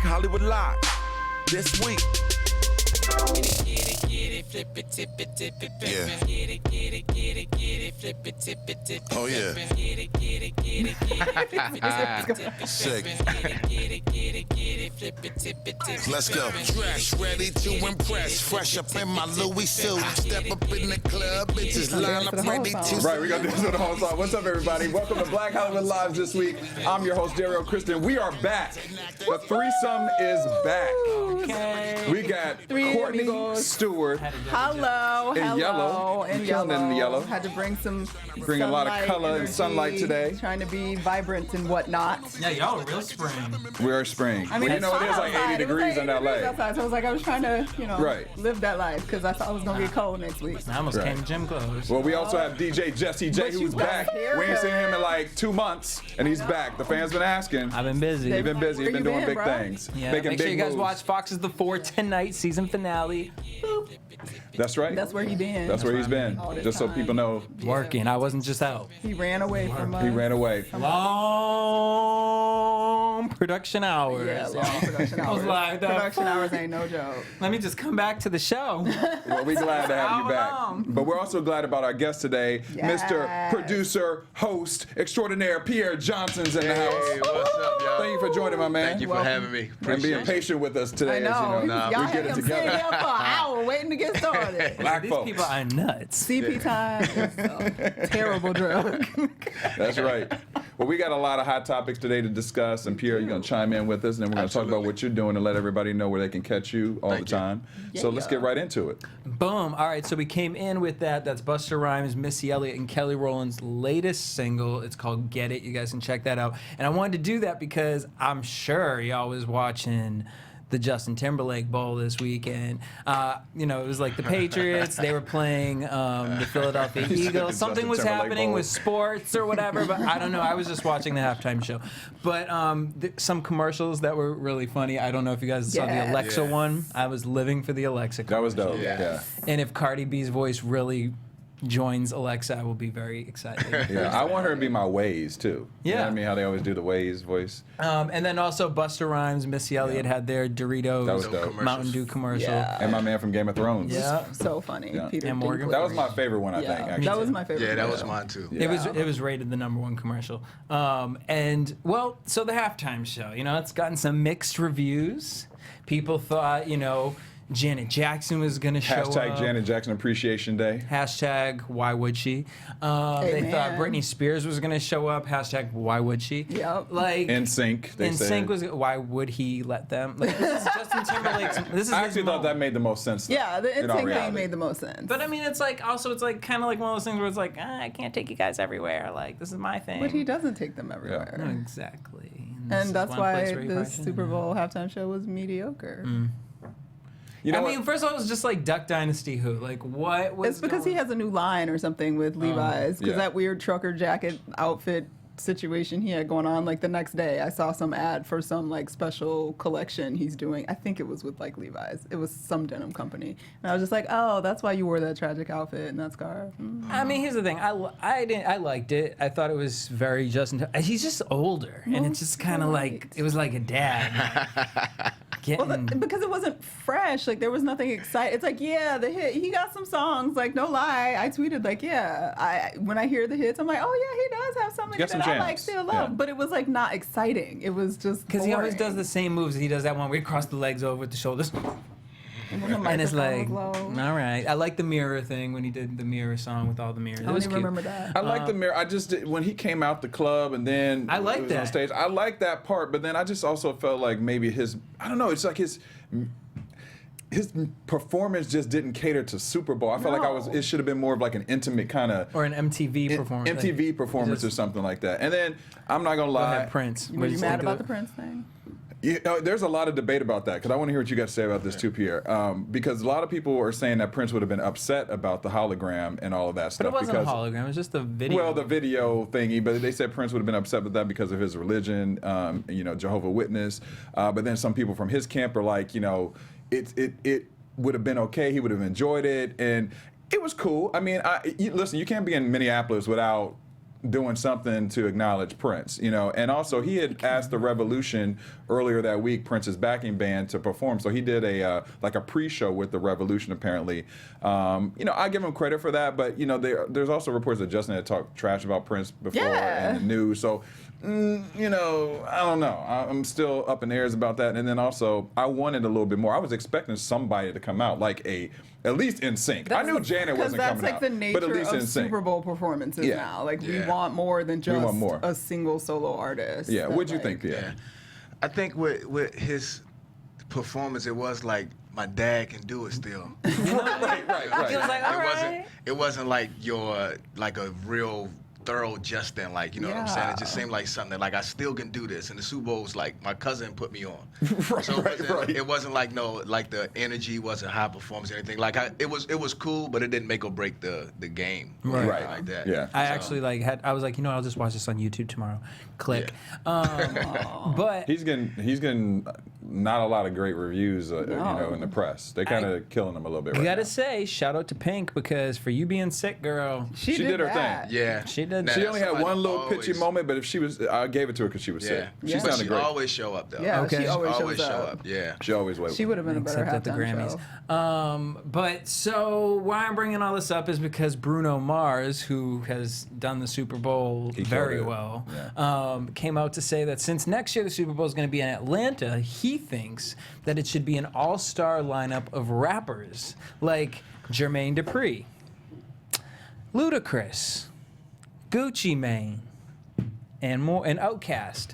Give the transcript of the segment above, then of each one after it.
Hollywood Live this week. Yeah. Oh yeah. Sick. Let's go. Dress ready to impress. Fresh up in my Louis suit. Step up in the club. Bitches line up ready to. Right, we got this for the whole song. What's up, everybody? Welcome to Black Hollywood Live this week. I'm your host, Derrial Christon. We are back. The threesome is back. Okay. We got Courtney Stewart. Hello. In yellow. In Killing it in yellow. Had to bring some Bring a lot of color energy, and sunlight today. Trying to be vibrant and whatnot. Yeah, y'all are real spring. We are spring. I mean, well, you know, it is like 80 degrees in LA. Outside, so I was trying to, Right. live that life because I thought it was going to get cold next week. I almost Right. came to gym clothes. Well, we also have DJ Jesse J, But you who's got back. hair We ain't seen him in cut. like 2 months, and he's back. The fans been asking. I've been busy. He's been busy. He's Where been you doing been, big bro? things. Yeah, Making make sure big you guys moves. watch Fox is the 4 tonight, season finale. That's right. That's where he been. That's where he's been. All this Just so time. people know, Working. I wasn't just out. He ran away from us. he ran away. Long production hours. Yeah, long production hours. I was like, the production fuck? hours ain't no joke. Let me just come back to the show. Well, we're glad to have you How back. long? But we're also glad about our guest today, Mr. Yes. Producer, host, extraordinaire, Pierre Johnson's in the house. Hey, what's up, y'all? Thank you for joining, my man. Thank you for having me. And being patient with us today, I know. as you know. Y'all we had get it him sitting together. there for an hour waiting to get started. Black These folks. people are nuts. CP time is a terrible drug. That's right. Well, we got a lot of hot topics today to discuss, and Pierre, you're going to chime in with us, and then we're going to talk about Absolutely. what you're doing and let everybody know where they can catch you all Thank the you. time. So let's get right into it. Boom. All right, so we came in with that. That's Busta Rhymes, Missy Elliott, and Kelly Rowland's latest single. It's called Get It. You guys can check that out. And I wanted to do that because I'm sure y'all was watching the Justin Timberlake Bowl this weekend. It was like the Patriots. They were playing the Philadelphia You said the Eagles. Something Justin was Timberlake happening Bowl. with sports or whatever, but I don't know. I was just watching the halftime show. But some commercials that were really funny. I don't know if you guys saw the Yes. Alexa Yeah. one. I was living for the Alexa That was dope. Yeah. Yeah. and if Cardi B's voice really joins Alexa, I will be very excited. Yeah, I want her to be my Waze too. You know Yeah. what I mean? How they always do the Waze voice. And then also Busta Rhymes, Missy Elliott had their Doritos That was dope. Mountain Dew commercial. Yeah. And my man from Game of Thrones. Yeah. So funny. Yeah. Peter And Morgan. Dinklage. That was my favorite one, I Yeah, think, actually. that was my favorite. Yeah, that was too. mine too. It was rated the #1 commercial. So the halftime show, it's gotten some mixed reviews. People thought, Janet Jackson was going to show up. Hashtag Janet Jackson Appreciation Day. Hashtag why would she? They thought Amen. Britney Spears was going to show up. Hashtag why would she? Yep. Like In Sync, they In said. Sync was why would he let them? Like this is Justin Timberlake's. This is I his actually thought that moment. made the most sense. Yeah, the in all NSYNC thing reality. made the most sense. But I mean, it's like kind of like one of those things where it's like I can't take you guys everywhere. Like this is my thing. But he doesn't take them No, everywhere. exactly. this And is that's one why place where you the probably shouldn't. Super Bowl halftime show was mediocre. You know I what? mean, first of all, it was just like Duck Dynasty. Who? Like what was? It's because he going- has a new line or something with Levi's. Because yeah. that weird trucker jacket outfit situation he had going on, like the next day, I saw some ad for some like special collection he's doing. I think it was with like Levi's. It was some denim company. And I was just like, oh, that's why you wore that tragic outfit and that scarf. I mean, here's the thing. I liked it. I thought it was very Justin. He's just older, and it's just kind of like it was like a dad. Well, Getting, because it wasn't fresh. Like there was nothing exciting. It's like, yeah, the hit. He got some songs. Like no lie, I tweeted like, yeah. When I hear the hits, I'm like, oh yeah, he does have something Got that some I like jams. still love. Yeah. But it was like not exciting. It was just because he always boring. does the same moves. He does that one where he cross the legs over with the shoulders. And then the And it's like, microphone was all low. right. I like the mirror thing when he did the mirror song with all the mirrors. I It don't was even cute. remember that. I like the mirror. I just when he came out the club and then I like was on that. stage. I like that part, but then I just also felt like maybe I don't know. It's like his performance just didn't cater to Super Bowl. I felt like it should have been more of like an intimate kind of Or an MTV performance. MTV performance or something like that. And then I'm not gonna Go lie. ahead, Prince. Were What you did mad think of about it? the Prince thing? You know, there's a lot of debate about that because I want to hear what you got to say about this too, Pierre. Because a lot of people are saying that Prince would have been upset about the hologram and all of that stuff. But it wasn't because, a hologram. It was just a video. Well, the video thingy, but they said Prince would have been upset with that because of his religion, Jehovah's Witness. But then some people from his camp are like, it would have been okay. He would have enjoyed it, and it was cool. I mean, listen, you can't be in Minneapolis without doing something to acknowledge Prince, you know. And also, he had asked the Revolution earlier that week, Prince's backing band, to perform. So he did a pre-show with the Revolution, apparently. You know, I give him credit for that, but you know, there's also reports that Justin had talked trash about Prince before in the news. So, you know, I don't know. I'm still up in the airs about that. And then also, I wanted a little bit more. I was expecting somebody to come out like at least in sync. I knew Janet wasn't coming out, that's like the nature but at least of in sync. Super Bowl performances now. Like we want more than just a single solo artist. Yeah, what'd you think, Pierre? Yeah. I think with his performance, it was like my dad can do it still. right. He was like, all right. It wasn't like a real thorough Justin, like, you know what I'm saying? It just seemed like something that, like, I still can do this. And the Super Bowl was like my cousin put me on. It wasn't like the energy wasn't high performance or anything. Like it was cool, but it didn't make or break the game. Right. Like that. Yeah. I actually I was like, you know, I'll just watch this on YouTube tomorrow. Click. Yeah. But he's getting not a lot of great reviews, you know, in the press. They kind of killing him a little bit. You right gotta now. say, shout out to Pink, because for you being sick, girl, she did her that. thing. Yeah. She did. She only had one little always- pitchy moment, but if she was, I gave it to her because she was sick. She But sounded she great. always show up though. Yeah, Okay. she always always shows show up. up. Yeah. She always was. She would have been a better Except at the halftime Grammys. show. But so why I'm bringing all this up is because Bruno Mars, who has done the Super Bowl very well, came out to say that since next year the Super Bowl is going to be in Atlanta, he thinks that it should be an all-star lineup of rappers like Jermaine Dupri, Ludacris, Gucci Mane, and Outkast.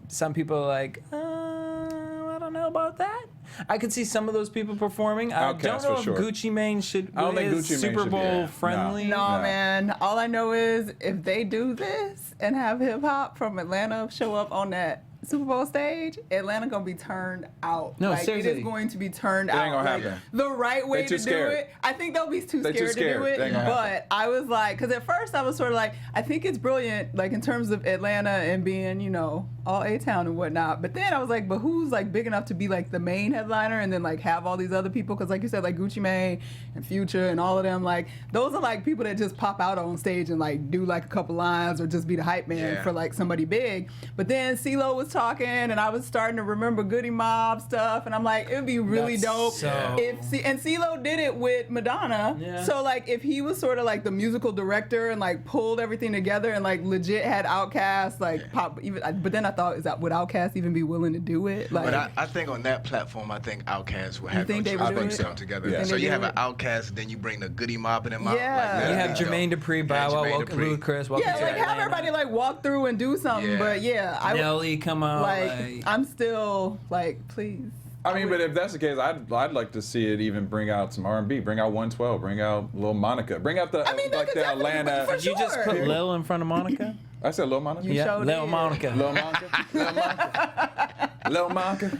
Some people are like, I don't know about that. I could see some of those people performing. I don't know if Gucci Mane should I don't think is Gucci Mane Super should be Bowl there. friendly. No, man. All I know is if they do this and have hip hop from Atlanta show up on that Super Bowl stage, Atlanta gonna be turned out. No, like, seriously. it is going to be turned out. It ain't gonna like, happen. the right way They to too do scared. it. I think they'll be too They too scared to do scared. They it. ain't gonna happen. But I was like, because at first I was sort of like, I think it's brilliant, like in terms of Atlanta and being, you know, all A-Town and whatnot. But then I was like, but who's like big enough to be like the main headliner and then like have all these other people? Because like you said, like Gucci Mane and Future and all of them, like those are like people that just pop out on stage and like do like a couple lines or just be the hype man for like somebody big. But then CeeLo was talking and I was starting to remember Goody Mob stuff, and I'm like, it would be really dope if and CeeLo did it with Madonna. Yeah. So like, if he was sort of like the musical director and like pulled everything together and like legit had Outkast like pop even. But then I thought, would Outkast even be willing to do it? Like, But I think on that platform, I think Outkast would have think no they choice would but do to it? come together. Yeah. So Think you they have do an Outkast, then you bring the Goody Mob in them out. Yeah. Like, You that'd have be Jermaine dope. Dupri, Bow Wow, Jermaine welcome Dupri. Ludacris, welcome yeah, to like have Atlanta. everybody like walk through and do something. Yeah. But yeah, Nelly come out. like I'm still like, please. I mean, but if that's the case, I'd like to see it even bring out some R&B, bring out 112, bring out Lil Monica, bring out the I mean, like the Atlanta. for Did you just sure. put Lil in front of Monica? I said Lil Monica. You showed Lil it. Monica. Lil Monica. Lil Monica. Lil Monica.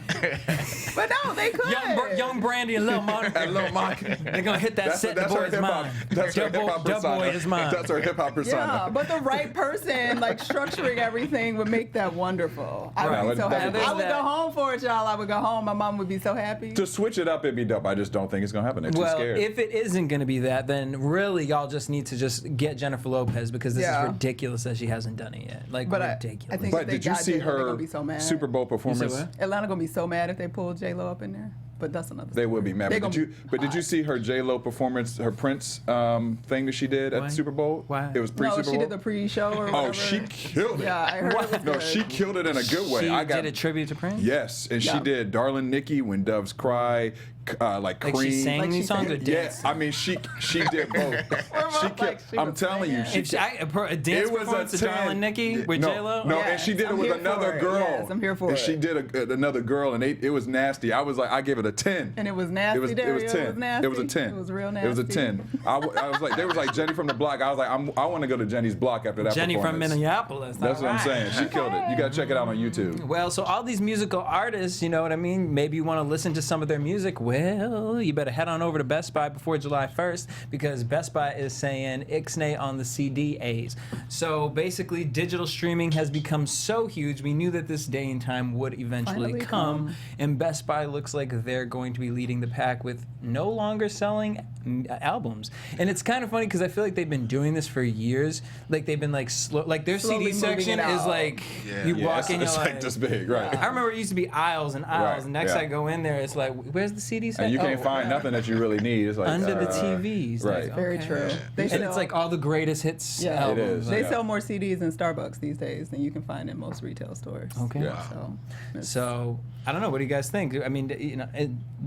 But no, they could. Young Brandy and Lil Monica. And Lil Monica. They're gonna hit that set. The That's her boy's hip hop. mind. That's her hip hop Dub persona. boy is mine. That's her hip hop persona. Yeah, but the right person, like structuring everything, would make that wonderful. I Right. would be so That- happy. there's I would that. go home for it, y'all. I would go home. My mom would be so happy. To switch it up, it'd be dope. I just don't think it's gonna happen. They're too Well, scared. if it isn't going to be that, then really y'all just need to just get Jennifer Lopez because this Yeah. is ridiculous that she hasn't done it yet. Like But I ridiculous. think But if they did you got see J-Lo, they're her gonna be so mad. Super Bowl performance? what? Atlanta gonna be so mad if they pull J-Lo up in there. But that's another They story. would be mad. They But gonna did you hot. see her J-Lo performance, her Prince thing that she did at Why? the Super Bowl? Why? It was pre-Super No, Bowl. she did the pre-show or whatever. Oh, she killed it. Yeah, I heard it was No, good. she killed it in a good way. She I got did a tribute to Prince. Yes, and she Yeah. did "Darling Nikki," "When Doves Cry," like Like "Cream." she sang Like these she songs or sang- Yeah, danced. I mean she did both. She Like, killed. she I'm was telling you, singing. she. A dance It was performance a of 10. Darling Nikki with no, J-Lo? No, Yes, and she did I'm it with here for another it. girl. Yes, I'm here for and it. she did another girl, and it was nasty. I was like, I gave it a 10. And it was nasty, It was Dario. 10. It was nasty. It was a 10. It was real It was a nasty. 10. I was like, they was like Jenny from the block. I was like, I want to go to Jenny's block after that. Jenny from performance. Minneapolis. That's all what I'm right. saying. She killed it. You gotta check it out on YouTube. Well, so all these musical artists, you know what I mean? Maybe you want to listen to some of their music. Well, you better head on over to Best Buy before July 1st because Best Buy is saying Ixnay on the CDAs. So basically, digital streaming has become so huge. We knew that this day and time would eventually come. And Best Buy looks like they're going to be leading the pack with no longer selling albums. And it's kind of funny because I feel like they've been doing this for years. Like they've been like slow, like their Slowly CD section is like you walk in, it's you're like this big, right? I remember it used to be aisles and aisles, Right, and next I go in there, it's like, where's the CD section? And you can't find nothing that you really need. It's like under the TVs. Right. Like, Very okay. true. And it's like all the greatest hits albums. It is. They sell more CDs in Starbucks these days than you can find in most retail stores. Okay. Yeah. So I don't know. What do you guys think? I mean, you know,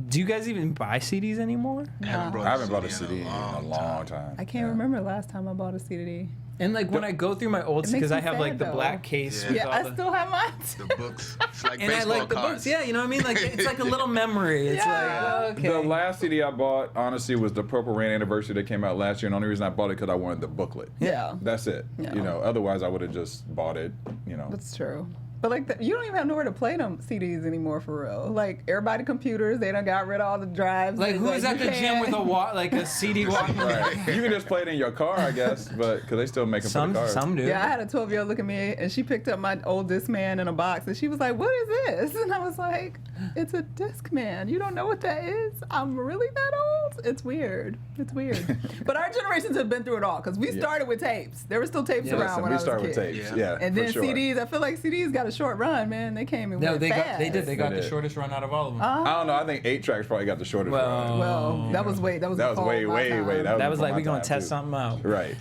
do you guys even buy CDs anymore? I haven't bought a CD in a long time. I can't remember the last time I bought a CD. And like when I go through my old, It makes because I me have like sad, the though. black case. With Yeah, all I the, still have mine. The books. It's like and I baseball like the cards. books. Yeah, you know what I mean? Like it's like a little memory. It's Yeah. like okay. The last CD I bought, honestly, was the Purple Rain Anniversary that came out last year. And the only reason I bought it because I wanted the booklet. Yeah. That's it. Yeah. You know, otherwise I would have just bought it. You know. That's true. But like, you don't even have nowhere to play them CDs anymore for real. Like everybody computers, they done got rid of all the drives. Like who is at the gym with a CD walking? Right. You can just play it in your car, I guess, but because they still make them for the cars. Some do. Yeah, I had a 12-year-old look at me, and she picked up my old Discman in a box, and she was like, "What is this?" And I was like, "It's a Discman. You don't know what that is? I'm really that old? It's weird. It's weird." But our generations have been through it all because we started with tapes. There were still tapes around when I was a kid. We started with tapes, yeah. And then for sure. CDs. I feel like CDs got a short run, man. They came and No, went they fast. did. They got They the did. shortest run out of all of them. I don't know. I think 8 tracks probably got the shortest run. Well, that was way Way. before my time. That was before like my we're gonna time, test too. something out. Right.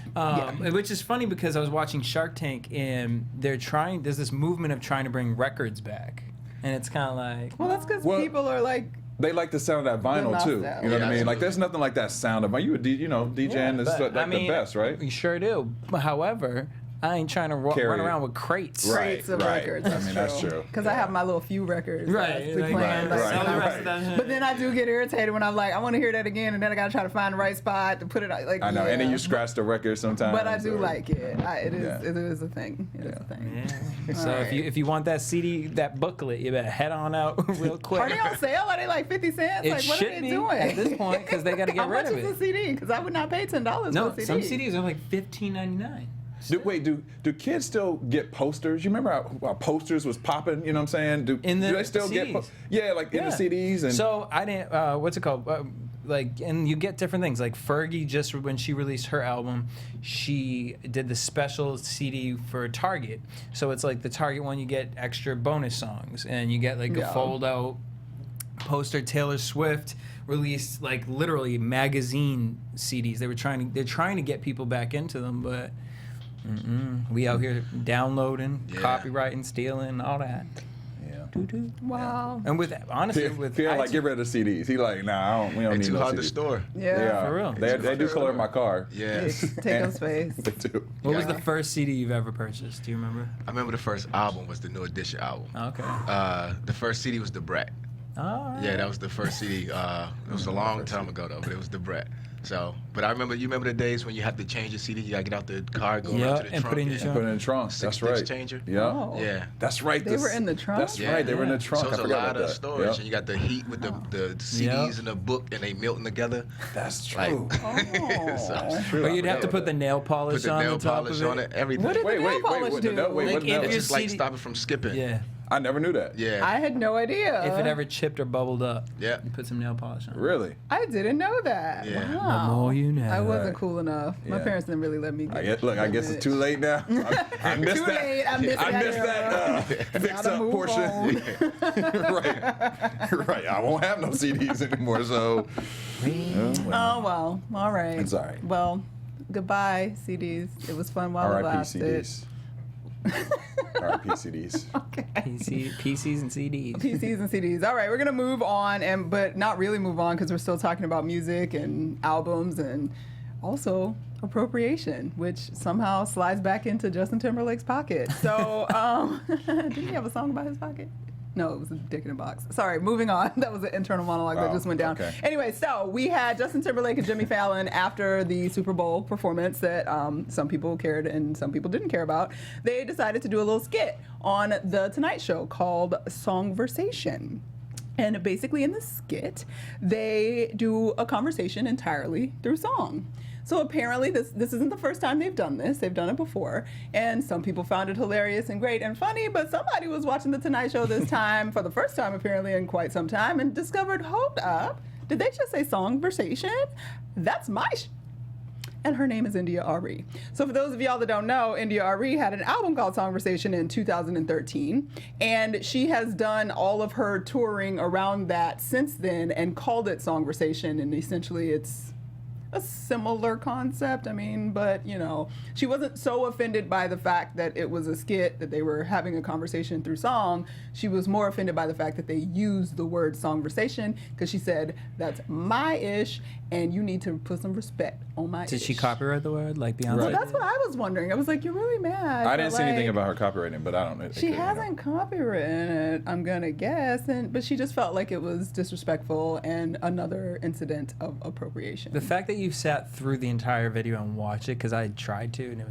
Which is funny because I was watching Shark Tank and there's this movement of trying to bring records back, and it's kind of like Well, that's because Well, people are like, They like the sound of that vinyl too. nostalgia. You know what I mean? Yeah, Like there's nothing like that sound of you DJing is but, like the best, right? You sure do. However, I ain't trying to run around with crates. Right. crates of records. I mean, that's true. Because I have my little few records. that I Right, be like, playing, right, like, right, when I'm- right. But then I do get irritated when I'm like, I want to hear that again, and then I gotta try to find the right spot to put it. Like I know, and then yeah. you scratch the record sometimes. But I do or- like it. It is. Yeah. It is a thing. It is a thing. Yeah. So Alright. if you want that CD, that booklet, you better head on out real quick. Are they on sale? Are they like 50 cents? It Like what are should they be doing at this point because they got to get How rid much of is it. a CD? Because I would not pay $10 No, for a CD. some CDs are like $15.99. Do kids still get posters? You remember how posters was popping? You know what I'm saying? Do they still CDs. get? Yeah, like in the CDs and. So I didn't. What's it called? And you get different things. Like Fergie, just when she released her album, she did the special CD for Target. So it's like the Target one, you get extra bonus songs, and you get like a fold out poster. Taylor Swift released like literally magazine CDs. They're trying to get people back into them, but. We out here downloading, copyrighting, stealing, all that. Yeah. Wow. And with honestly, with Pierre like iTunes- get rid of CDs. He like, nah, we don't It's need too no hard to CDs. store. Yeah. For real. They do color in my car. Yes. Take up space. They do. What was the first CD you've ever purchased? Do you remember? I remember the first album was the New Edition album. Okay. The first CD was The Brat. All right. Yeah, that was the first CD. It was a long time ago though, but it was The Brat. So, but you remember the days when you had to change your CD, you gotta get out the car, go Yeah, around to the and trunk, put it in your trunk. Put it in the trunk. Six That's disc right. changer. Yeah. Oh. Yeah. That's right. They were in the trunk? That's Yeah. right. They were in the trunk. So I it's a forgot lot about of that. storage, Yep. and you got the heat with the CDs and the book, and they melting together. That's Like, true. Oh. True. Or I you'd have to forgot put about the nail Put polish the on nail the top polish of on it, everything. What did the Wait, nail wait, polish wait, do? no, wait, Like what- if no. your It's just like CD stop it from skipping. Yeah. I never knew that. Yeah. I had no idea. If it ever chipped or bubbled up, Yeah. you put some nail polish on. Really? I didn't know that. Yeah. The Wow. more you know. I wasn't Right. cool enough. My Yeah. parents didn't really let me get I guess it's too late now. I missed Too that. late. I missed that fix Gotta up move portion. on. right. I won't have no CDs anymore. So. Oh, well. All right. It's all right. Well, goodbye, CDs. It was fun while it R.I.P. lasted. CDs. R.I.P. CDs. Okay. PCs and CDs. PCs and CDs. All right, we're gonna move on, but not really move on because we're still talking about music and albums and also appropriation, which somehow slides back into Justin Timberlake's pocket. So, did he have a song about his pocket? No, it was a dick in a box. Sorry, moving on. That was an internal monologue that just went down. Okay. Anyway, so we had Justin Timberlake and Jimmy Fallon after the Super Bowl performance that some people cared and some people didn't care about. They decided to do a little skit on The Tonight Show called Songversation. And basically in the skit, they do a conversation entirely through song. So apparently this isn't the first time they've done this. They've done it before. And some people found it hilarious and great and funny, but somebody was watching The Tonight Show this time for the first time apparently in quite some time and discovered, hold up, did they just say songversation? That's my and her name is India Arie. So for those of y'all that don't know, India Arie had an album called Songversation in 2013, and she has done all of her touring around that since then and called it Songversation, and essentially it's a similar concept. I mean, but you know, she wasn't so offended by the fact that it was a skit, that they were having a conversation through song. She was more offended by the fact that they used the word songversation, because she said, that's my ish, and you need to put some respect on my Did ish. she copyright the word like Beyonce? Right. Well, that's what I was wondering. I was like, you're really mad. I but, didn't see anything like, about her copywriting, but I don't know. she hasn't copywritten it, I'm gonna guess, but she just felt like it was disrespectful and another incident of appropriation. The fact that you sat through the entire video and watched it, because I tried to, and it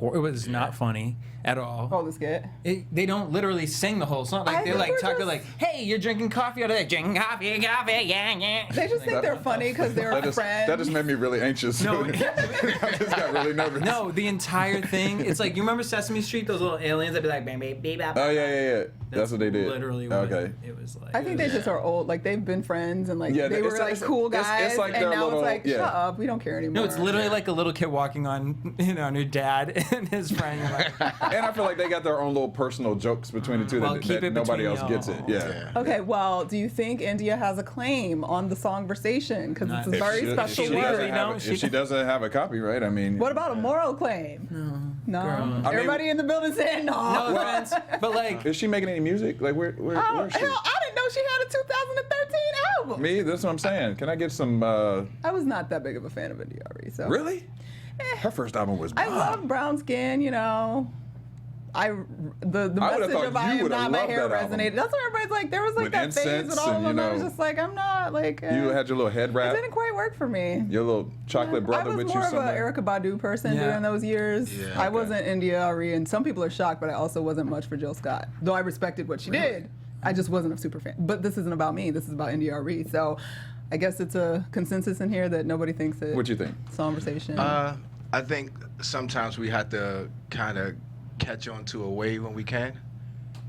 was not funny at all. Oh, the skit? They don't literally sing the whole song. Like, they're like talking like, hey, you're drinking coffee, or they're like, drinking coffee, yeah, yeah. They just think they're funny because they're friends. That just made me really anxious. No. I just got really nervous. No, the entire thing, it's like, you remember Sesame Street, those little aliens that be like, bang, bang, bang, bang. Oh, yeah. That's what they did. Literally what Okay. it was like. I think they just are old. Like, they've been friends and like Yeah, they were it's- like it's- cool it's- guys, it's like and their now little- it's like, yeah. shut up, we don't care anymore. No, it's literally like a little kid walking on, on your dad and his friend. You're like, And I feel like they got their own little personal jokes between the two Well, that keep it nobody between else gets it. y'all. Yeah. Okay, well, do you think India has a claim on the songversation? Because it's a If very If special she word. doesn't have No, it- she if she doesn't have a copyright, I mean. What about a moral claim? No. girl. Everybody in the building saying no. no offense, but like, Is she making any music? Like, where Oh, is she? hell, I didn't know she had a 2013 album. Me? That's what I'm saying. Can I get some, I was not that big of a fan of India Arie, so. really? Her first album was I bomb. love brown skin, you know. The I would've message thought of I you am would've not my loved hair that album. resonated. That's what everybody's like. There was like With that phase incense with all of and, them. you I was know, just like, I'm not like. You had your little head It wrap, didn't quite work for me. your little chocolate brother I was with you more of an somewhere. Erykah Badu person Yeah. during those years. Yeah, I okay. wasn't India Arie, and some people are shocked, but I also wasn't much for Jill Scott. Though I respected what she did, I just wasn't a super fan. But this isn't about me. This is about India Arie. So I guess it's a consensus in here that nobody thinks it. What you think? Songversation. I think sometimes we have to kind of catch on to a wave when we can.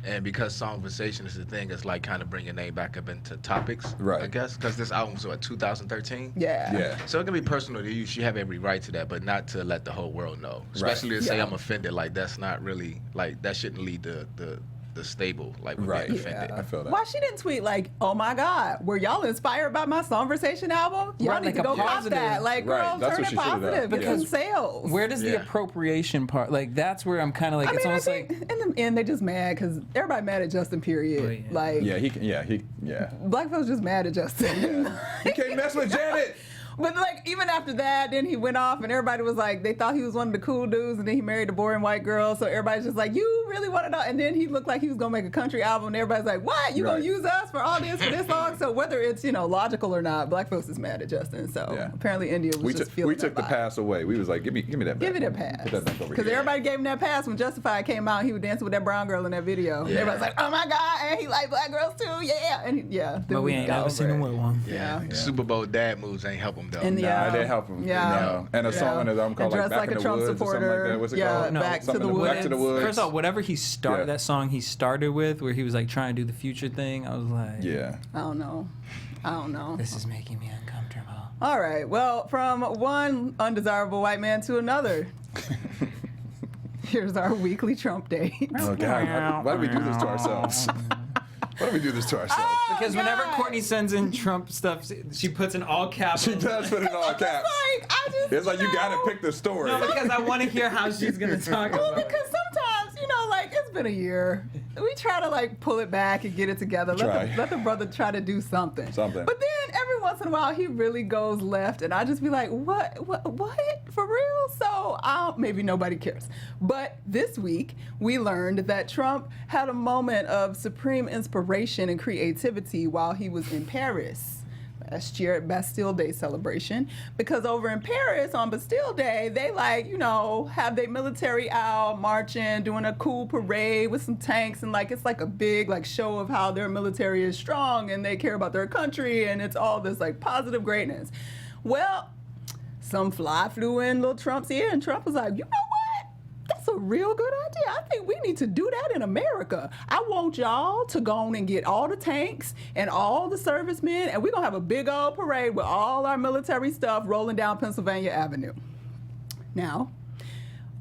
And because Songversation is the thing, it's like kind of bring your name back up into topics, Right. I guess. Because this album's what, 2013? yeah. Yeah. So it can be personal to you. You have every right to that, but not to let the whole world know. Especially to say Yeah. I'm offended. Like, that's not really, like, that shouldn't lead to the stable, like, we're Right. being offended. I feel that. Why she didn't tweet like, "Oh my God, were y'all inspired by my Songversation album? Y'all Right, need like to a go pop positive. that. Like, Right, girl, that's turn what it she should've done. positive. Get some Because sales." where does the Yeah. appropriation part, like, that's where I'm kind of like, I it's mean, I almost think like, in the end they just mad because everybody mad at Justin. Period. Oh, yeah. Like, Yeah. black folks just mad at Justin. You can't mess with Janet. But like even after that, then he went off and everybody was like, they thought he was one of the cool dudes, and then he married a boring white girl. So everybody's just like, you really want to know? And then he looked like he was gonna make a country album, and everybody's like, what? You Right. gonna use us for all this for this long? So whether it's logical or not, black folks is mad at Justin. So Yeah. apparently India was just feeling We took the that vibe. pass away. We was like, give me that back. Give it a pass. Put that back over Because here. everybody gave him that pass when Justified came out. He was dancing with that brown girl in that video. Yeah. Everybody's like, oh my God, and he like black girls too, yeah. And then but we ain't got never over seen it. him with one. Yeah. Super Bowl dad moves ain't help him, though. And Nah, they help him. Yeah. No. And a song on his album called And like dressed Back like in a the Trump Woods or something like supporter. that. What's it Yeah, called? No, Back to Something the Back to the Woods. First of all, whatever he started, Yeah. that song he started with, where he was like trying to do the future thing, I was like, Yeah. I don't know. this is making me uncomfortable. All right. Well, from one undesirable white man to another. Here's our weekly Trump date. Oh God, why do we do this to ourselves? Why do we do this to ourselves? Because whenever God. Courtney sends in Trump stuff, she puts in all caps. She does put it in all caps. It's like you gotta pick the story. No, because I want to hear how she's gonna talk Well, about it. because sometimes, like, it's been a year. We try to, like, pull it back and get it together. Let the brother try to do something. But then every once in a while, he really goes left, and I just be like, what? For real? So, maybe nobody cares. But this week, we learned that Trump had a moment of supreme inspiration and creativity while he was in Paris last year at Bastille Day celebration, because over in Paris on Bastille Day, they like, you know, have their military out marching, doing a cool parade with some tanks, and like it's like a big like show of how their military is strong and they care about their country, and it's all this like positive greatness. Well, some fly flew in little Trump's ear, and Trump was like, you know what? That's a real good idea. I think we need to do that in America. I want y'all to go on and get all the tanks and all the servicemen, and we're going to have a big old parade with all our military stuff rolling down Pennsylvania Avenue. Now,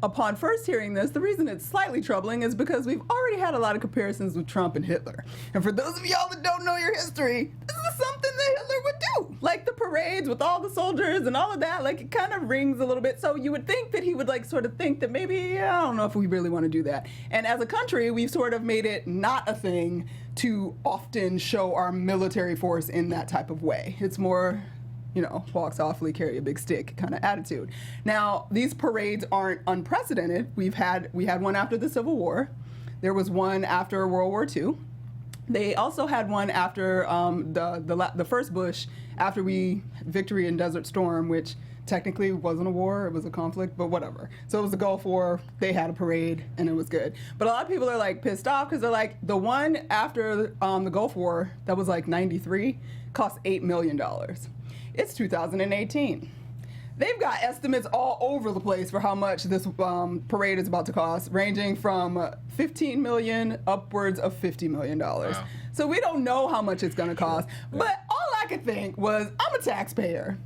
upon first hearing this, the reason it's slightly troubling is because we've already had a lot of comparisons with Trump and Hitler. And for those of y'all that don't know your history, this is something that Hitler would do. Like the parades with all the soldiers and all of that, like it kind of rings a little bit. So you would think that he would like sort of think that maybe, I don't know if we really want to do that. And as a country, we've sort of made it not a thing to often show our military force in that type of way. It's more, you know, walk softly, carry a big stick kind of attitude. Now, these parades aren't unprecedented. We had one after the Civil War. There was one after World War II. They also had one after the first Bush, after victory in Desert Storm, which technically wasn't a war, it was a conflict, but whatever. So it was the Gulf War, they had a parade, and it was good. But a lot of people are like pissed off because they're like, the one after the Gulf War, that was like 93, cost $8 million. It's 2018. They've got estimates all over the place for how much this parade is about to cost, ranging from $15 million upwards of $50 million. Wow. So we don't know how much it's going to cost. But all I could think was, I'm a taxpayer.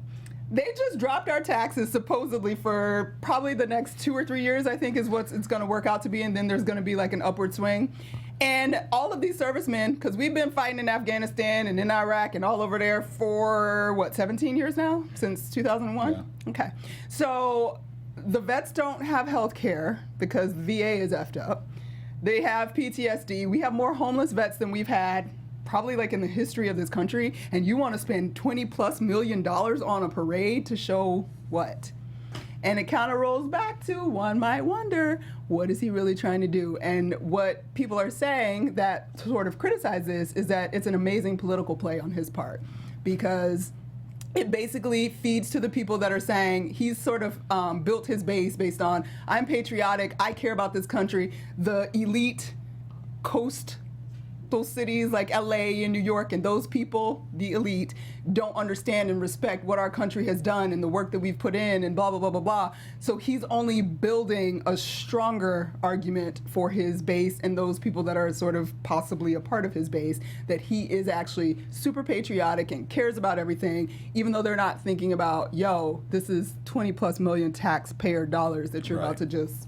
They just dropped our taxes supposedly for probably the next 2 or 3 years, I think is what it's going to work out to be, and then there's going to be like an upward swing. And all of these servicemen, because we've been fighting in Afghanistan and in Iraq and all over there for, 17 years now? Since 2001? Yeah. Okay. So the vets don't have health care because VA is effed up. They have PTSD. We have more homeless vets than we've had probably like in the history of this country. And you want to spend $20+ million on a parade to show what? And it kind of rolls back to, one might wonder, what is he really trying to do? And what people are saying that sort of criticize this is that it's an amazing political play on his part, because it basically feeds to the people that are saying he's sort of built his base based on, I'm patriotic, I care about this country, the elite coastal cities like LA and New York, and those people, the elite, don't understand and respect what our country has done and the work that we've put in and blah, blah, blah, blah, blah. So he's only building a stronger argument for his base and those people that are sort of possibly a part of his base, that he is actually super patriotic and cares about everything, even though they're not thinking about, yo, this is $20+ million taxpayer dollars that you're about to just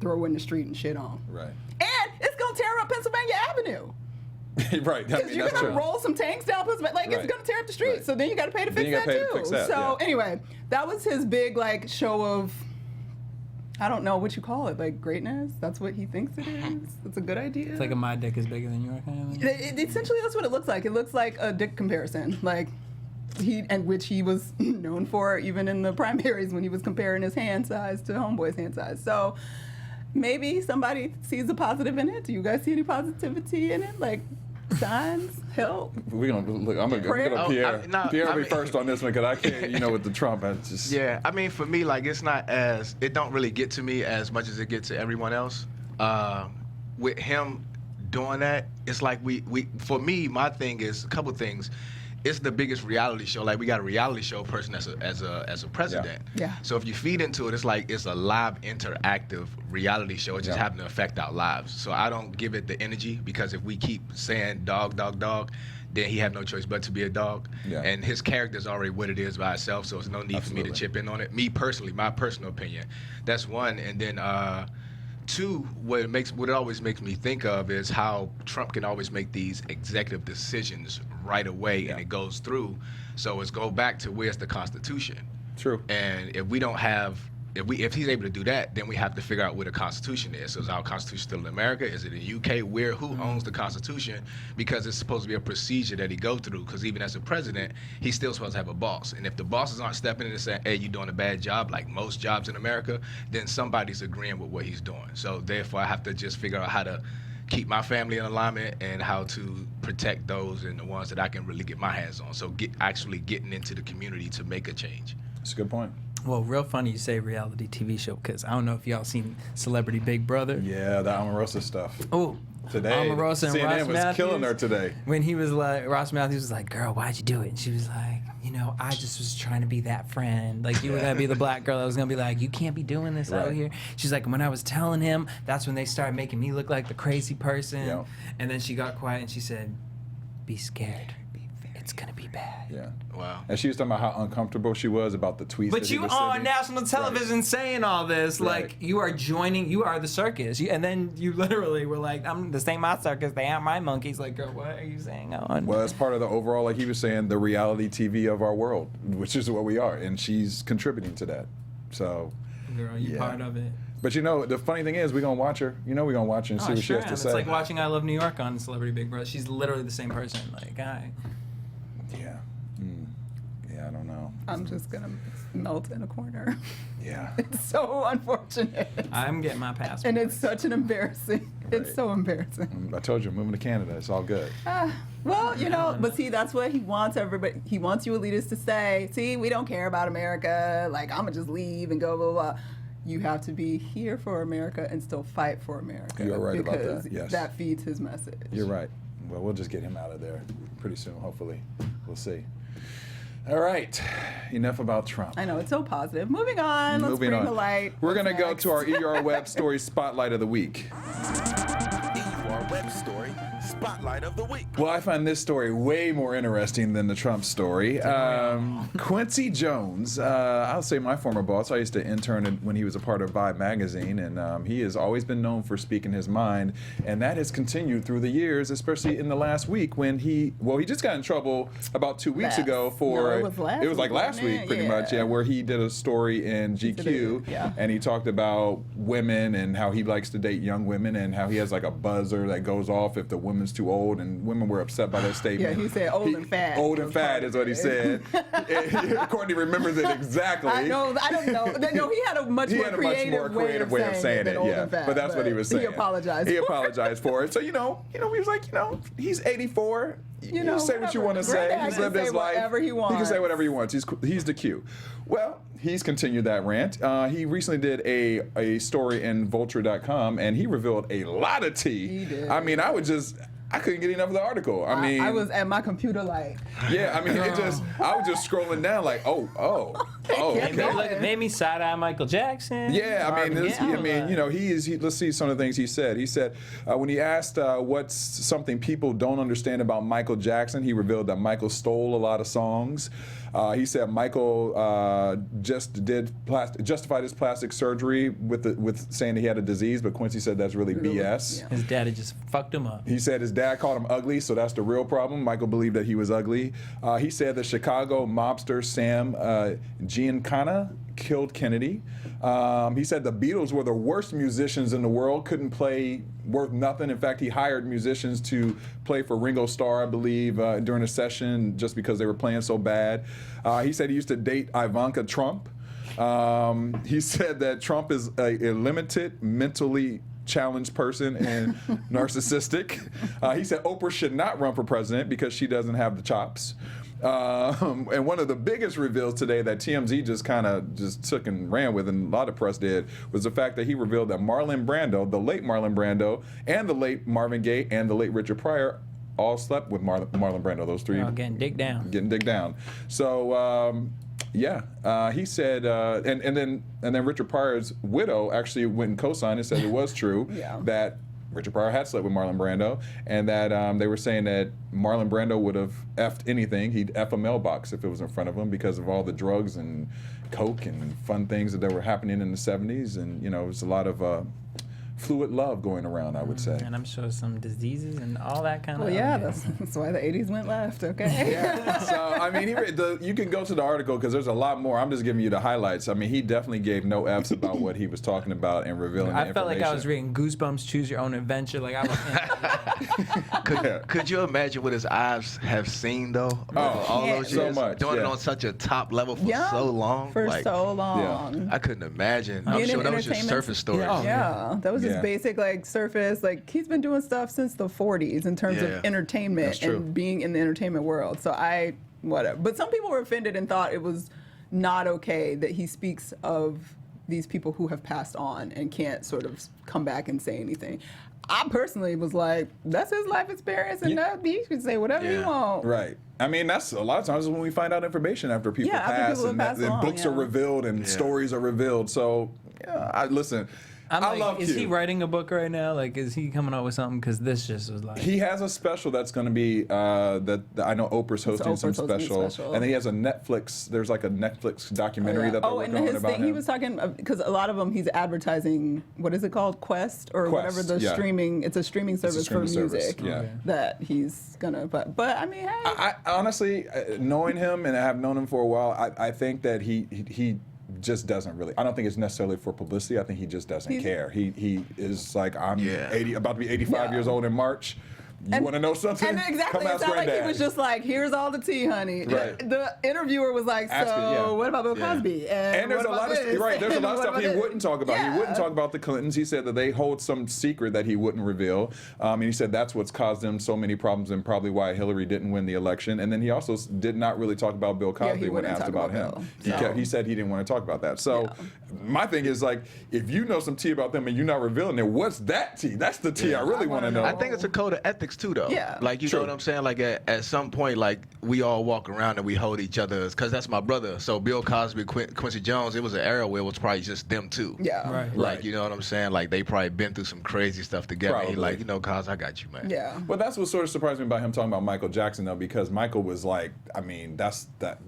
throw in the street and shit on. Right. And it's going to tear up Pennsylvania Avenue. Right. Because you're going to roll some tanks down Pennsylvania. Like, it's going to tear up the street. Right. So then you got to pay to fix that, too. So, anyway, that was his big, like, show of, I don't know what you call it, like, greatness? That's what he thinks it is? It's a good idea? It's like a my dick is bigger than yours kind of thing? Essentially, that's what it looks like. It looks like a dick comparison. Like, which he was known for even in the primaries when he was comparing his hand size to Homeboy's hand size. So maybe somebody sees the positive in it. Do you guys see any positivity in it? Like signs, help? We're gonna look. I'm gonna go to Pierre. Pierre will be first on this one because I can't. With the Trump, I just. Yeah, I mean, for me, like it's not as it don't really get to me as much as it gets to everyone else. With him doing that, it's like we. For me, my thing is a couple things. It's the biggest reality show. Like we got a reality show person as a president. Yeah. So if you feed into it, it's like it's a live, interactive reality show. It's just having to affect our lives. So I don't give it the energy because if we keep saying dog, dog, dog, then he have no choice but to be a dog. Yeah. And his character is already what it is by itself. So there's no need for me to chip in on it. Me personally, my personal opinion. That's one. And then two, what it always makes me think of is how Trump can always make these executive decisions right away and it goes through. So it's go back to where's the Constitution. True. And if we don't have, if he's able to do that, then we have to figure out where the Constitution is. So is our Constitution still in America? Is it in the UK? Who owns the Constitution? Because it's supposed to be a procedure that he go through. Because even as a president, he's still supposed to have a boss. And if the bosses aren't stepping in and saying, hey, you're doing a bad job, like most jobs in America, then somebody's agreeing with what he's doing. So therefore, I have to just figure out how to keep my family in alignment and how to protect those and the ones that I can really get my hands on. So actually getting into the community to make a change. That's a good point. Well, real funny you say reality TV show, because I don't know if y'all seen Celebrity Big Brother. Yeah, the Omarosa stuff. Oh, Today, Omarosa and CNN Ross was Matthews, killing her today. When he was like, Ross Matthews was like, girl, why'd you do it? And she was like, you know, I just was trying to be that friend. Like, you were going to be the black girl that was going to be like, you can't be doing this out here. She's like, when I was telling him, that's when they started making me look like the crazy person. Yep. And then she got quiet and she said, be scared. It's going to be bad. Yeah. Wow. And she was talking about how uncomfortable she was about the tweets. But that he you was on sending. national television saying all this, Right. like you are joining, you are the circus. And then you literally were like, this ain't my circus, they aren't my monkeys. Like, girl, what are you saying? Well, it's part of the overall, like he was saying, the reality TV of our world, which is what we are. And she's contributing to that. So, Girl, you yeah. part of it. But you know, the funny thing is, we're going to watch her. You know, we're going to watch her and see what she has to It's say. like watching I Love New York on Celebrity Big Brother. She's literally the same person. Like, Yeah. Yeah, I don't know. I'm just gonna melt in a corner. Yeah. It's so unfortunate. I'm getting my passport. And it's such an embarrassing. It's so embarrassing. I told you, I'm moving to Canada. It's all good. Well, you know, but see, that's what he wants everybody. He wants you elitists to say, see, we don't care about America. Like, I'm going to just leave and go, blah, blah, blah. You have to be here for America and still fight for America. You're right about that, because yes. that feeds his message. You're right. Well, we'll just get him out of there pretty soon, hopefully. We'll see. All right. Enough about Trump. I know, it's so positive. Moving on. Let's Moving bring on. the light. We're going to What's go next? to our ER Web Story Spotlight of the Week. EUR Web Story Spotlight of the Week. Well, I find this story way more interesting than the Trump story. Quincy Jones, I'll say my former boss. I used to intern when he was a part of Vibe magazine, and he has always been known for speaking his mind, and that has continued through the years, especially in the last week when he just got in trouble about 2 weeks ago for No, it was like last wasn't week, it? pretty much, where he did a story in GQ, Yeah. and he talked about women and how he likes to date young women and how he has like a buzzer that goes off if the woman's too old, and women were upset by that statement. Yeah, he said old and fat. Old and fat is what he said. Courtney remembers it exactly. I don't know. No, he had a much more creative way of saying it. Yeah, but that's what he was saying. He apologized. He apologized for it. So he was like, he's 84. You say what you want to say. Granddad He's can lived his say life. whatever he He can wants. say whatever he wants. He's the Q. Well, he's continued that rant. He recently did a story in Vulture.com, and he revealed a lot of tea. He did. I mean, I couldn't get enough of the article. I was at my computer like. Yeah, I mean, I was just scrolling down like, oh, okay. It made me side-eye Michael Jackson. Yeah, let's see some of the things he said. He said when he asked what's something people don't understand about Michael Jackson, he revealed that Michael stole a lot of songs. He said Michael justified his plastic surgery with saying he had a disease, but Quincy said that's really BS. His daddy just fucked him up. He said his dad called him ugly, so that's the real problem. Michael believed that he was ugly. He said the Chicago mobster Sam Giancana killed Kennedy. He said the Beatles were the worst musicians in the world, couldn't play worth nothing. In fact, he hired musicians to play for Ringo Starr, I believe, during a session just because they were playing so bad. He said he used to date Ivanka Trump. He said that Trump is a limited, mentally challenged person and narcissistic. He said Oprah should not run for president because she doesn't have the chops. And one of the biggest reveals today that TMZ just took and ran with, and a lot of press did, was the fact that he revealed that Marlon Brando, the late Marlon Brando, and the late Marvin Gaye, and the late Richard Pryor all slept with Marlon Brando. Those three Getting digged down. So he said, and then Richard Pryor's widow actually went and co-signed and said it was true that Richard Pryor had slept with Marlon Brando, and that they were saying that Marlon Brando would have effed anything. He'd F a mailbox if it was in front of him because of all the drugs and coke and fun things that were happening in the 70s, and it was a lot of fluid love going around, I would say. And I'm sure some diseases and all that kind of. Well, yeah, that's why the 80s went left. Okay. Yeah. So I mean, you can go to the article because there's a lot more. I'm just giving you the highlights. I mean, he definitely gave no F's about what he was talking about and revealing. I felt like I was reading Goosebumps, Choose Your Own Adventure. Like I was. Could you imagine what his eyes have seen though? All those so years, much, doing it on such a top level for so long. For so long. I couldn't imagine. Being I'm sure in that was just entertainment- surface stories. Yeah, that was just basic, like, surface. Like, he's been doing stuff since the 40s in terms of entertainment and being in the entertainment world. So whatever. But some people were offended and thought it was not okay that he speaks of these people who have passed on and can't sort of come back and say anything. I personally was like, that's his life experience, and he can say whatever he wants. Right. I mean, that's a lot of times when we find out information after people pass, and books are revealed and stories are revealed. So, listen. I love is Q. he writing a book right now? Like, is he coming up with something? Because this just was like... He has a special that's going to be, that I know Oprah's hosting some special. And then he has a Netflix, there's like a Netflix documentary that they're working on about him. He was talking, because a lot of them he's advertising, what is it called? Quest? Or whatever the streaming, it's a streaming service for music that he's going to, but I mean, hey. I honestly, knowing him, and I have known him for a while, I think that he just doesn't really. I don't think it's necessarily for publicity. I think he just doesn't care. He is like, I'm 80, about to be 85 years old in March. You want to know something? And exactly, Come it's not like he was just like, here's all the tea, honey. Right. The interviewer was like, what about Bill Cosby? And there's a lot of there's a lot of stuff he wouldn't talk about. Yeah. He wouldn't talk about the Clintons. He said that they hold some secret that he wouldn't reveal. And he said that's what's caused them so many problems and probably why Hillary didn't win the election. And then he also did not really talk about Bill Cosby when asked about him. He said he didn't want to talk about that. So my thing is, like, if you know some tea about them and you're not revealing it, what's that tea? That's the tea I really want to know. I think it's a code of ethics too, though. Yeah. Like, you know what I'm saying? Like, at some point, like, we all walk around and we hold each other, because that's my brother. So Bill Cosby, Quincy Jones, it was an era where it was probably just them two. Yeah. Right. Like, you know what I'm saying? Like, they probably been through some crazy stuff together. Probably. He like, you know, Cos, I got you, man. Yeah. Well, that's what sort of surprised me about him talking about Michael Jackson, though, because Michael was like, I mean,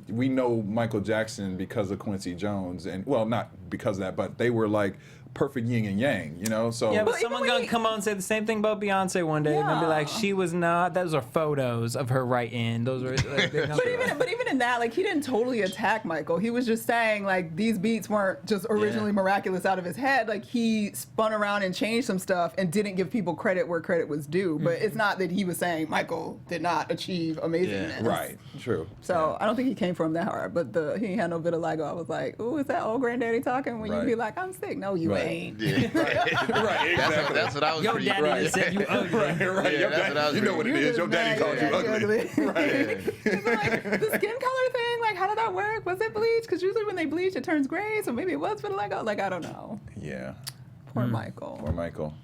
we know Michael Jackson because of Quincy Jones, and well, not because of that, but they were like perfect yin and yang, you know. So yeah, but someone gonna come on and say the same thing about Beyonce one day, and then be like, she was not. Those are photos of her right in. Those are. Like, but even in that, like, he didn't totally attack Michael. He was just saying, like, these beats weren't just originally miraculous out of his head. Like, he spun around and changed some stuff and didn't give people credit where credit was due. But it's not that he was saying Michael did not achieve amazingness. Right. True. So I don't think he came from that hard. But he had no vitiligo. I was like, ooh, is that old granddaddy talking when you be like, I'm sick? No, you ain't. Yeah. Right, exactly. That's what I was. Your daddy said you ugly. Right. Yeah, Your that's what I was you know what it is. Your daddy called you ugly. Right. Like, the skin color thing, like, how did that work? Was it bleach? Because usually when they bleach, it turns gray. So maybe it was vitiligo. Like, I don't know. Yeah. Poor Michael. Poor Michael.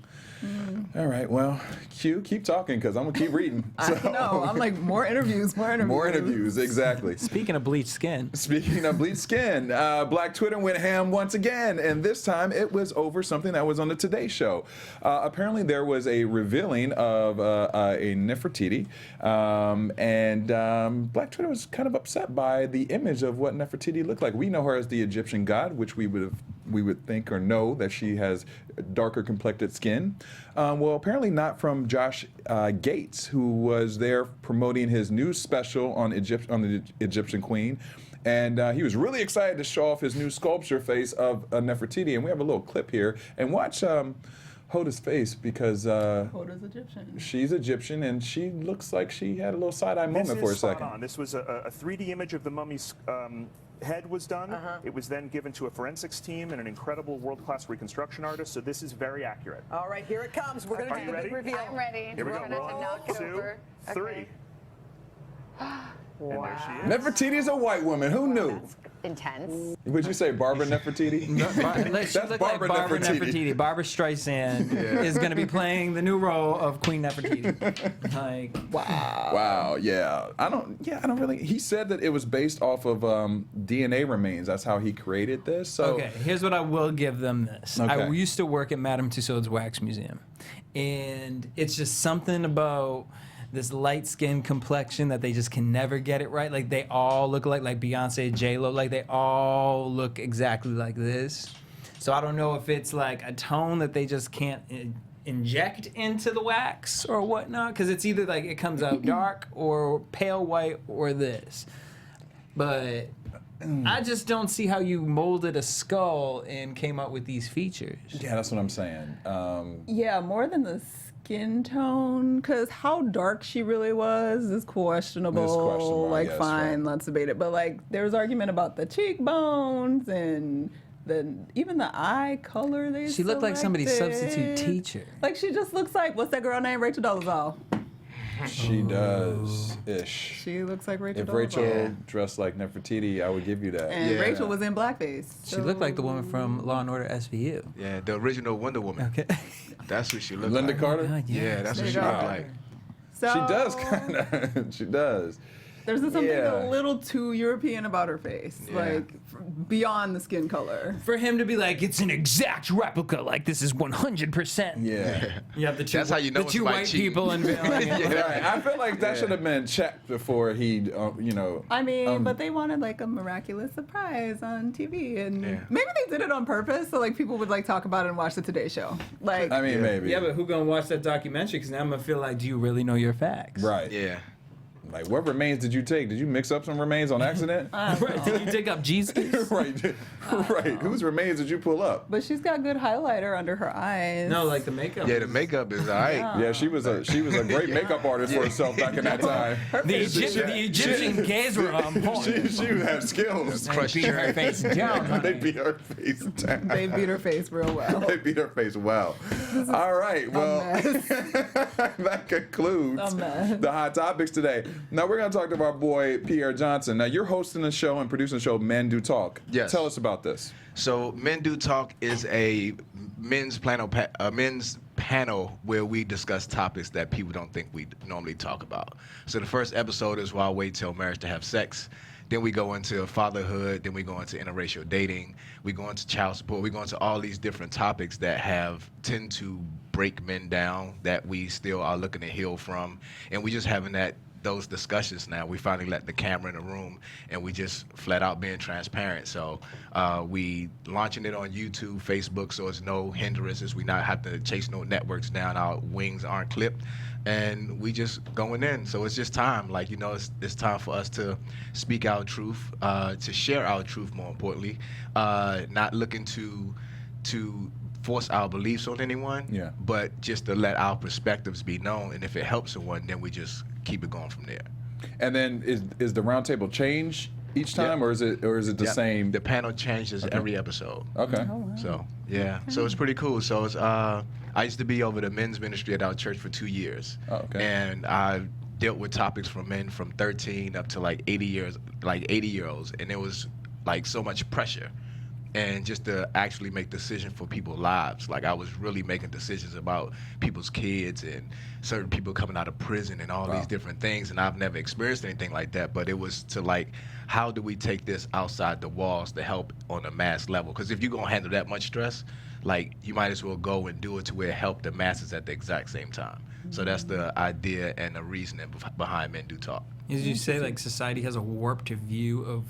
All right, well, Q, keep talking, because I'm going to keep reading. So. I know. I'm like, more interviews. More interviews, exactly. Speaking of bleached skin. Speaking of bleached skin, Black Twitter went ham once again, and this time it was over something that was on the Today Show. Apparently there was a revealing of a Nefertiti, and Black Twitter was kind of upset by the image of what Nefertiti looked like. We know her as the Egyptian god, which we would think or know that she has darker complected skin. Well, apparently not from Josh Gates, who was there promoting his new special on the Egyptian queen. And he was really excited to show off his new sculpture face of Nefertiti. And we have a little clip here. And watch Hoda's face, because Hoda's Egyptian. She's Egyptian, and she looks like she had a little side-eye moment for a second. On. This was a 3D image of the mummy's head was done. It was then given to a forensics team and an incredible world-class reconstruction artist, so this is very accurate. All right, here it comes. We're going to do the big reveal. I'm ready. Here we go. We're gonna 1, knock it 2, over. 3. Okay. And there she is. Nefertiti is a white woman. Who knew? That's intense. Would you say Barbara Nefertiti? She looked like Barbara Nefertiti. Barbara Streisand is going to be playing the new role of Queen Nefertiti. Like, Wow, yeah. I don't really. He said that it was based off of DNA remains. That's how he created this. So okay, here's what I will give them this. Okay. I used to work at Madame Tussauds Wax Museum, and it's just something about this light skin complexion that they just can never get it right. Like, they all look like Beyonce, J-Lo, like they all look exactly like this. So I don't know if it's like a tone that they just can't inject into the wax or whatnot, because it's either like it comes out dark or pale white or this. But I just don't see how you molded a skull and came up with these features. yeah, that's what I'm saying. Yeah, more than the skin tone, because how dark she really was is questionable. It's questionable, I like, guess, fine, right. let's debate it. But, like, there was argument about the cheekbones and even the eye color they She looked like somebody's substitute selected. teacher. Like she just looks like, what's that girl name? Rachel Dolezal. She does ish. She looks like Rachel If Dolezal. Rachel dressed like Nefertiti, I would give you that. And Rachel was in blackface. She looked like the woman from Law and Order SVU. Yeah, the original Wonder Woman. Okay. That's what she looked Linda like. Carter? God, Yeah, that's what she There you looked go. like. So, She does kind of. She does. There's just something Yeah. a little too European about her face, Yeah. like beyond the skin color. For him to be like, it's an exact replica, like this is 100%. Yeah. You have the two, That's how you know the it's two somebody white cheating. people unveiling it. Right. I feel like that should have been checked before he, I mean, but they wanted like a miraculous surprise on TV, and Yeah. maybe they did it on purpose, so like people would like talk about it and watch the Today Show. Like, I mean, maybe. Yeah, but who gonna watch that documentary? Because now I'm gonna feel like, do you really know your facts? Right. Yeah. Like, what remains did you take? Did you mix up some remains on accident? Right. Did you dig up Jesus? Right. Right. Whose remains did you pull up? but she's got good highlighter under her eyes. No, like the makeup. Yeah, the makeup is all right. Yeah, she was a great makeup artist for herself back in that time. The Egyptian gays were on point. She had skills. They beat her face down, honey. They beat her face down. They beat her face real well. They beat her face well. All right. Well, mess. that concludes A mess. the hot topics today. Now we're going to talk to our boy Pierre Johnson. Now you're hosting the show and producing the show Men Do Talk. Yes. Tell us about this. So Men Do Talk is a men's panel where we discuss topics that people don't think we normally talk about. So the first episode is Why Wait Till Marriage to Have Sex. Then we go into fatherhood. Then we go into interracial dating. We go into child support. We go into all these different topics that tend to break men down, that we still are looking to heal from. And we just having those discussions now. We finally let the camera in the room, and we just flat out being transparent. So we launching it on YouTube, Facebook, so it's no hindrances. We not have to chase no networks down. Our wings aren't clipped, and we just going in. So it's just time. Like, it's time for us to speak our truth, to share our truth, more importantly, not looking to force our beliefs on anyone, but just to let our perspectives be known. And if it helps someone, then we just keep it going from there. And then is the roundtable change each time, or is it the same? The panel changes every episode. Okay. Oh, wow. So yeah, so it's pretty cool. So it's I used to be over the men's ministry at our church for 2 years. Oh, okay. And I dealt with topics from men from 13 up to like 80-year-olds, and it was like so much pressure. And just to actually make decisions for people's lives. Like, I was really making decisions about people's kids and certain people coming out of prison and all these different things. And I've never experienced anything like that. But it was to, like, how do we take this outside the walls to help on a mass level? Because if you're going to handle that much stress, like, you might as well go and do it to where it help the masses at the exact same time. So that's the idea and the reasoning behind Men Do Talk. As you say, like, society has a warped view of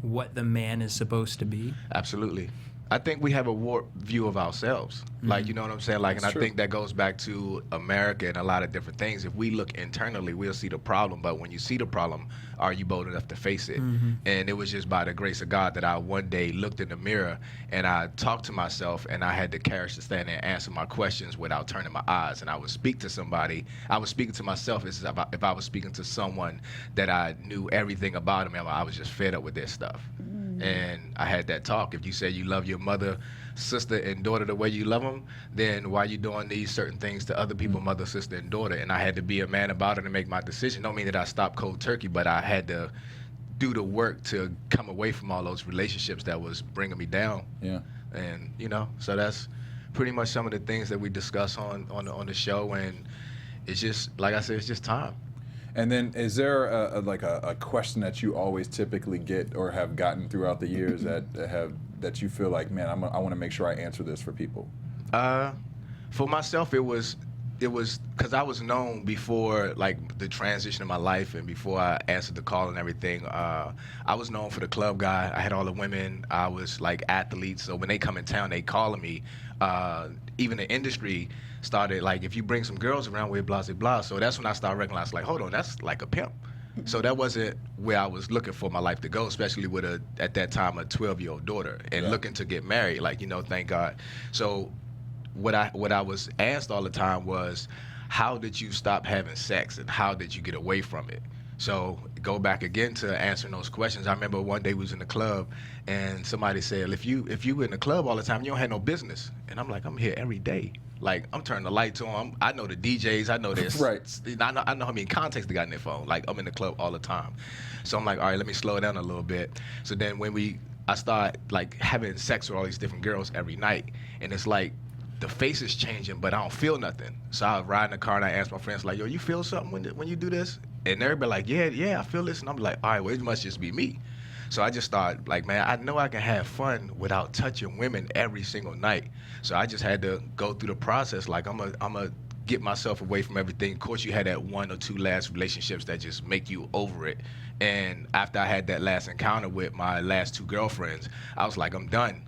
what the man is supposed to be. Absolutely. I think we have a warped view of ourselves. Like, you know what I'm saying? Like, That's and true. I think that goes back to America and a lot of different things. If we look internally, we'll see the problem. But when you see the problem, are you bold enough to face it? And it was just by the grace of God that I one day looked in the mirror and I talked to myself, and I had the courage to stand there and answer my questions without turning my eyes. And I would speak to somebody. I was speaking to myself as if I was speaking to someone that I knew everything about them, and I was just fed up with their stuff. And I had that talk. If you say you love your mother, sister, and daughter the way you love them, then why are you doing these certain things to other people, mother, sister, and daughter? And I had to be a man about it and make my decision. Don't mean that I stopped cold turkey, but I had to do the work to come away from all those relationships that was bringing me down. Yeah. And, so that's pretty much some of the things that we discuss on the show. And it's just, like I said, it's just time. And then is there a question that you always typically get or have gotten throughout the years that you feel like, man, I want to make sure I answer this for people? For myself, it was because I was known before, like, the transition of my life and before I answered the call and everything. I was known for the club guy. I had all the women. I was like athletes. So when they come in town, they calling me. Even the industry started, like, if you bring some girls around, we're blah, blah, blah. So that's when I started recognizing, like, hold on, that's like a pimp. So that wasn't where I was looking for my life to go, especially with at that time, a 12-year-old daughter and looking to get married, like, thank God. So what I was asked all the time was, how did you stop having sex and how did you get away from it? So go back again to answering those questions. I remember one day we was in the club, and somebody said, if you in the club all the time, you don't have no business. And I'm like, I'm here every day. Like, I'm turning the lights on. I know the DJs. I know this. Right. I know how many contacts they got in their phone. Like, I'm in the club all the time. So I'm like, all right, let me slow down a little bit. So then when I start like having sex with all these different girls every night, and it's like the face is changing, but I don't feel nothing. So I ride in the car and I ask my friends like, yo, you feel something when you do this? And everybody like, yeah, I feel this. And I'm like, all right, well, it must just be me. So I just thought, like, man, I know I can have fun without touching women every single night. So I just had to go through the process. Like, I'm a get myself away from everything. Of course, you had that 1 or 2 last relationships that just make you over it. And after I had that last encounter with my last 2 girlfriends, I was like, I'm done.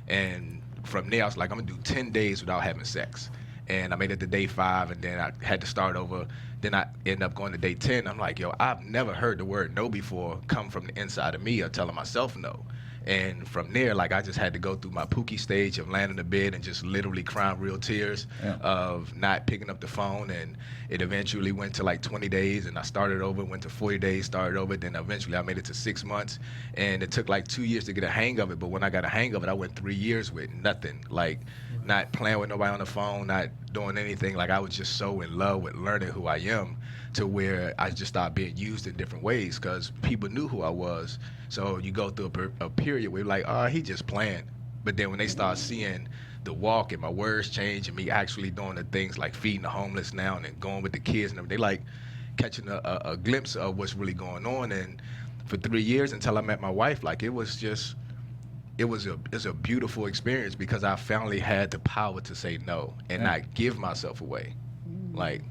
And from there, I was like, I'm gonna do 10 days without having sex. And I made it to day 5, and then I had to start over. Then I ended up going to day 10. I'm like, yo, I've never heard the word no before come from the inside of me or telling myself no. And from there, like, I just had to go through my Pookie stage of laying in the bed and just literally crying real tears of not picking up the phone. And it eventually went to like 20 days, and I started over, went to 40 days, started over. Then eventually I made it to 6 months, and it took like 2 years to get a hang of it. But when I got a hang of it, I went 3 years with nothing, like not playing with nobody on the phone, not doing anything. Like, I was just so in love with learning who I am, to where I just started being used in different ways because people knew who I was. So you go through a period where you're like, oh, he just playing. But then when they start seeing the walk and my words change and me actually doing the things like feeding the homeless now and then going with the kids and everything, they like catching a glimpse of what's really going on. And for 3 years until I met my wife, like, it was a beautiful experience because I finally had the power to say no and not give myself away. Like,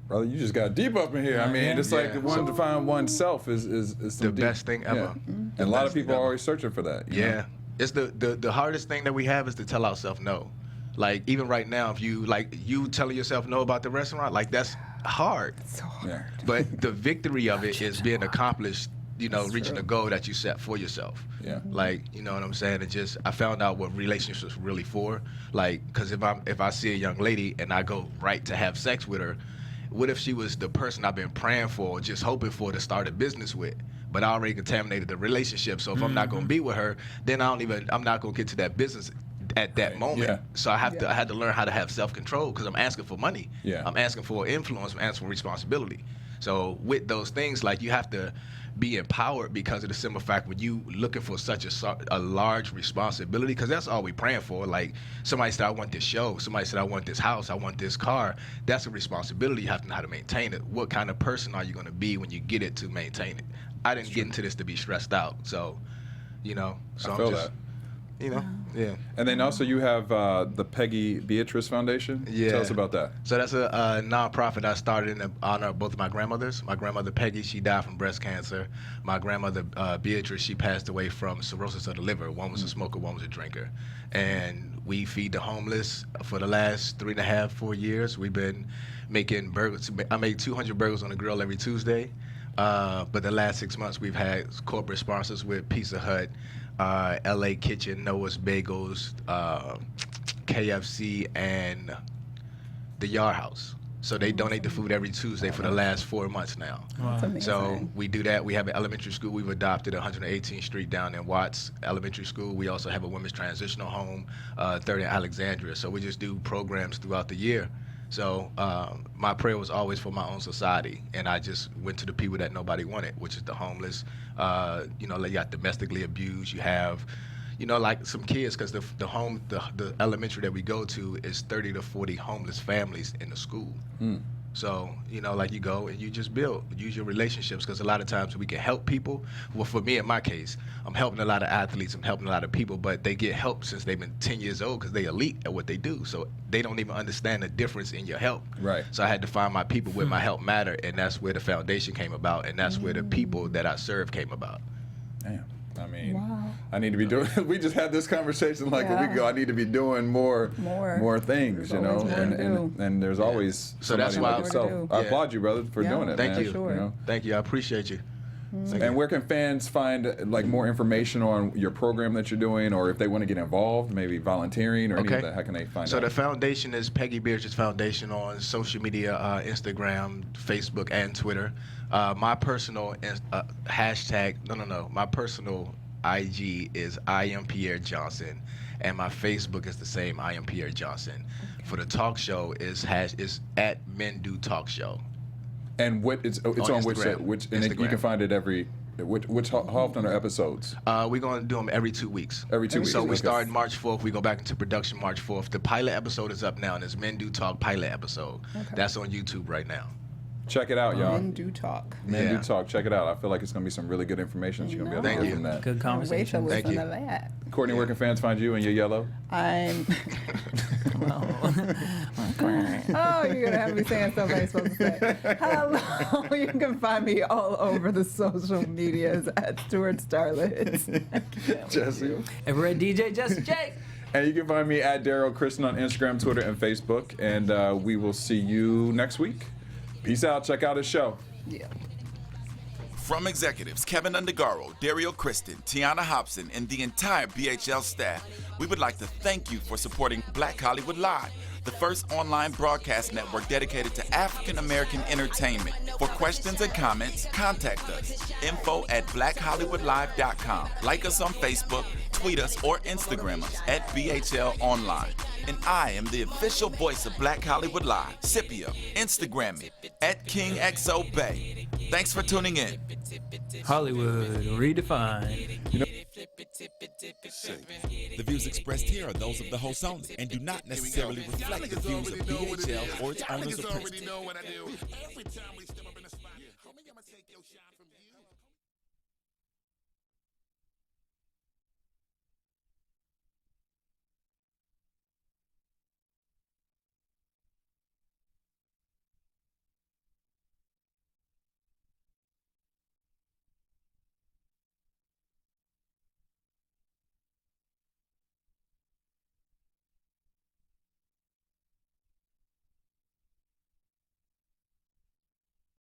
brother, you just got deep up in here. I mean, it's like one to find oneself is the best thing ever. And a lot of people are always searching for that. You know? It's the hardest thing that we have is to tell ourselves no. Like, even right now, if you telling yourself no about the restaurant, like, that's hard. It's so hard. Yeah. But the victory of it is being accomplished, reaching the goal that you set for yourself. Yeah. Like, you know what I'm saying? I found out what relationships was really for. Like, because if I see a young lady and I go right to have sex with her, what if she was the person I've been praying for, just hoping for to start a business with? But I already contaminated the relationship. So if I'm not going to be with her, then I'm not going to get to that business at that moment. Yeah. So I had to learn how to have self-control because I'm asking for money. Yeah. I'm asking for influence. I'm asking for responsibility. So with those things, like, you have to be empowered because of the simple fact when you looking for such a large responsibility, because that's all we praying for. Like, somebody said, I want this show. Somebody said, I want this house. I want this car. That's a responsibility. You have to know how to maintain it. What kind of person are you going to be when you get it to maintain it? I didn't get into this to be stressed out. So, so I feel I'm just, that. Yeah. And then also you have the Peggy Beatrice Foundation. Yeah. Tell us about that. So that's a nonprofit I started in honor of both of my grandmothers. My grandmother Peggy, she died from breast cancer. My grandmother Beatrice, she passed away from cirrhosis of the liver. One was a smoker, one was a drinker. And we feed the homeless for the last 3.5, 4 years. We've been making burgers. I make 200 burgers on the grill every Tuesday. But the last 6 months, we've had corporate sponsors with Pizza Hut, LA Kitchen, Noah's Bagels, KFC, and the Yard House. So they donate the food every Tuesday for the last 4 months now. That's amazing. So we do that. We have an elementary school. We've adopted 118th Street down in Watts Elementary School. We also have a women's transitional home, 3rd in Alexandria. So we just do programs throughout the year. So my prayer was always for my own society, and I just went to the people that nobody wanted, which is the homeless. You got domestically abused. You have, like some kids, because the elementary that we go to is 30 to 40 homeless families in the school. So, you go and you just use your relationships, because a lot of times we can help people. Well, for me, in my case, I'm helping a lot of athletes, I'm helping a lot of people, but they get help since they've been 10 years old because they elite at what they do. So they don't even understand the difference in your help. Right. So I had to find my people where my help mattered, and that's where the foundation came about, and that's where the people that I serve came about. Damn. I mean, Wow. I need to be doing. We just had this conversation like a week ago. I need to be doing more things, There's always more to do. and there's always So that's somebody why like yourself. I applaud you, brother, for doing it. Thank man. you. Sure. Thank you. I appreciate you. And where can fans find like more information on your program that you're doing, or if they want to get involved, maybe volunteering or any of that? How can they find out? So the foundation is Peggy Beatrice Foundation on social media, Instagram, Facebook, and Twitter. My personal hashtag, no. My personal IG is I am Pierre Johnson, and my Facebook is the same. I am Pierre Johnson. For the talk show is at Men Do Talk Show. And it's on Instagram. which and you can find it every. How often are episodes? We're going to do them every 2 weeks. Every 2 weeks. So we start March 4th. We go back into production March 4th. The pilot episode is up now, and it's Men Do Talk pilot episode. Okay. That's on YouTube right now. Check it out, y'all. Men Do Talk. Men Do Talk. Check it out. I feel like it's going to be some really good information that you're going to be able to get from that. Good conversation. Thank you. That. Courtney, where can fans find you and your yellow? I'm. Oh, you're going to have me saying stuff I ain't supposed to say. Hello. You can find me all over the social medias at Stuart Starlet. Jesse. Ever at DJ Jesse J. And you can find me at Derrial Christon on Instagram, Twitter, and Facebook. And we will see you next week. Peace out. Check out his show. Yeah. From executives Keven Undergaro, Derrial Christon, Tiana Hobson, and the entire BHL staff, we would like to thank you for supporting Black Hollywood Live, the first online broadcast network dedicated to African American entertainment. For questions and comments, contact us. info@blackhollywoodlive.com. Like us on Facebook, tweet us, or Instagram us at BHL Online. And I am the official voice of Black Hollywood Live, Scipio. Instagram me at KingXOBay. Thanks for tuning in. Hollywood redefined. The views expressed here are those of the host only and do not necessarily reflect the views of BHL or its owners or principals.